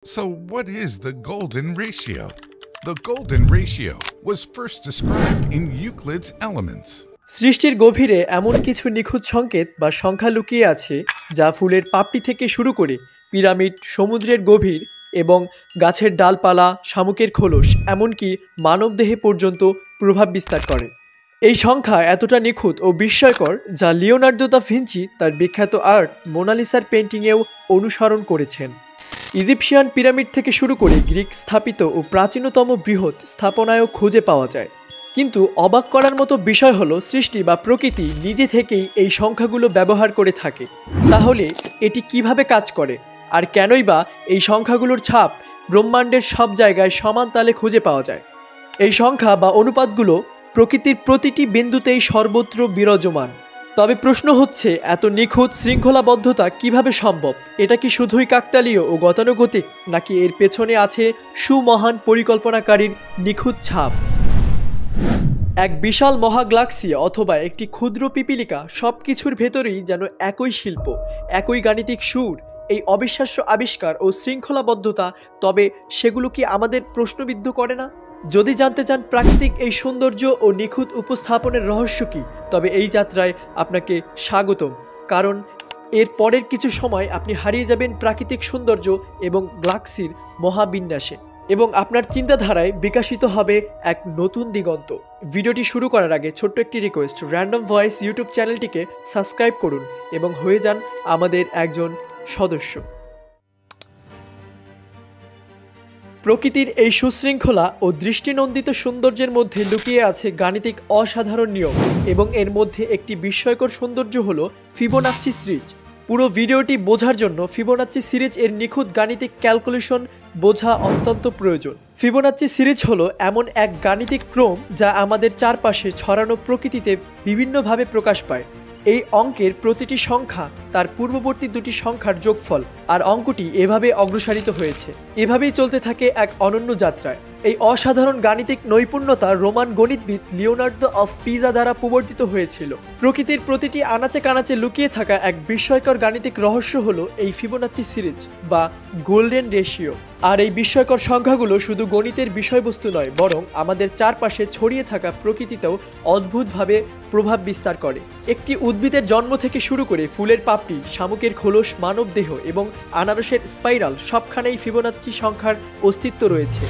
So what is the golden ratio? The golden ratio was first described in Euclid's Elements. সৃষ্টির গভীরে এমন কিছু নিখুঁত সংকেত বা সংখ্যা লুকিয়ে আছে যা ফুলের পাপড়ি থেকে শুরু করে পিরামিড, সমুদ্রের গভীর এবং গাছের ডালপালা, শামুকের খোলস এমনকি মানবদেহে পর্যন্ত প্রভাব বিস্তার করে। এই সংখ্যা এতটা নিখুঁত ও বিস্ময়কর যা লিওনার্দো দা ভিঞ্চি তার বিখ্যাত আর্ট মোনালিসার পেন্টিংয়েও অনুসরণ করেছেন। ইজিপশিয়ান পিরামিড থেকে শুরু করে গ্রিক স্থাপিত ও প্রাচীনতম বৃহৎ স্থাপনায়ও খুঁজে পাওয়া যায়। কিন্তু অবাক করার মতো বিষয় হলো সৃষ্টি বা প্রকৃতি নিজে থেকেই এই সংখ্যাগুলো ব্যবহার করে থাকে। তাহলে এটি কিভাবে কাজ করে আর কেনই বা এই সংখ্যাগুলোর ছাপ ব্রহ্মাণ্ডের সব জায়গায় সমান তালে খুঁজে পাওয়া যায়? এই সংখ্যা বা অনুপাতগুলো প্রকৃতির প্রতিটি বিন্দুতেই সর্বত্র বিরাজমান। তবে প্রশ্ন হচ্ছে, এত নিখুঁত শৃঙ্খলাবদ্ধতা কিভাবে সম্ভব? এটা কি শুধুই কাকতালীয় ও গতানুগতিক, নাকি এর পেছনে আছে সুমহান পরিকল্পনাকারীর নিখুঁত ছাপ? এক বিশাল মহাগ্যালাক্সি অথবা একটি ক্ষুদ্র পিপীলিকা, সব কিছুর ভেতরেই যেন একই শিল্প, একই গাণিতিক সুর, এই অবিশ্বাস্য আবিষ্কার ও শৃঙ্খলাবদ্ধতা। তবে সেগুলো কি আমাদের প্রশ্নবিদ্ধ করে না? যদি জানতে চান প্রাকৃতিক এই সৌন্দর্য ও নিখুঁত উপস্থাপনের রহস্য কী, তবে এই যাত্রায় আপনাকে স্বাগতম। কারণ এর পরের কিছু সময় আপনি হারিয়ে যাবেন প্রাকৃতিক সৌন্দর্য এবং গ্যালাক্সির মহাবিন্যাসে, এবং আপনার চিন্তাধারায় বিকশিত হবে এক নতুন দিগন্ত। ভিডিওটি শুরু করার আগে ছোট্ট একটি রিকোয়েস্ট, র্যান্ডম ভয়েস ইউটিউব চ্যানেলটিকে সাবস্ক্রাইব করুন এবং হয়ে যান আমাদের একজন সদস্য। প্রকৃতির এই সুশৃঙ্খলা ও দৃষ্টিনন্দিত সৌন্দর্যের মধ্যে লুকিয়ে আছে গাণিতিক অসাধারণ নিয়ম, এবং এর মধ্যে একটি বিস্ময়কর সৌন্দর্য হলো ফিবোনাচ্চি সিরিজ। পুরো ভিডিওটি বোঝার জন্য ফিবোনাচ্চি সিরিজ এর নিখুঁত গাণিতিক ক্যালকুলেশন বোঝা অত্যন্ত প্রয়োজন। ফিবোনাচ্চি সিরিজ হলো এমন এক গাণিতিক ক্রম যা আমাদের চারপাশে ছড়ানো প্রকৃতিতে বিভিন্নভাবে প্রকাশ পায়। এই অঙ্কের প্রতিটি সংখ্যা তার পূর্ববর্তী দুটি সংখ্যার যোগফল, আর অঙ্কটি এভাবে অগ্রসারিত হয়েছে। এভাবেই চলতে থাকে এক অনন্য যাত্রায়। এই অসাধারণ গাণিতিক নৈপুণ্যতা রোমান গণিতবিদ লিওনার্দো অফ পিসা দ্বারা প্রবর্তিত হয়েছিল। প্রকৃতির প্রতিটি আনাচে কানাচে লুকিয়ে থাকা এক বিস্ময়কর গাণিতিক রহস্য হলো এই ফিবোনাচ্চি সিরিজ বা গোল্ডেন রেশিও। আর এই বিস্ময়কর সংখ্যাগুলো শুধু গণিতের বিষয়বস্তু নয়, বরং আমাদের চারপাশে ছড়িয়ে থাকা প্রকৃতিতেও অদ্ভুতভাবে প্রভাব বিস্তার করে। একটি উদ্ভিদের জন্ম থেকে শুরু করে ফুলের পাপড়ি, শামুকের খোলস, মানবদেহ এবং আনারসের স্পাইরাল, সবখানেই ফিবোনাচ্চি সংখ্যার অস্তিত্ব রয়েছে।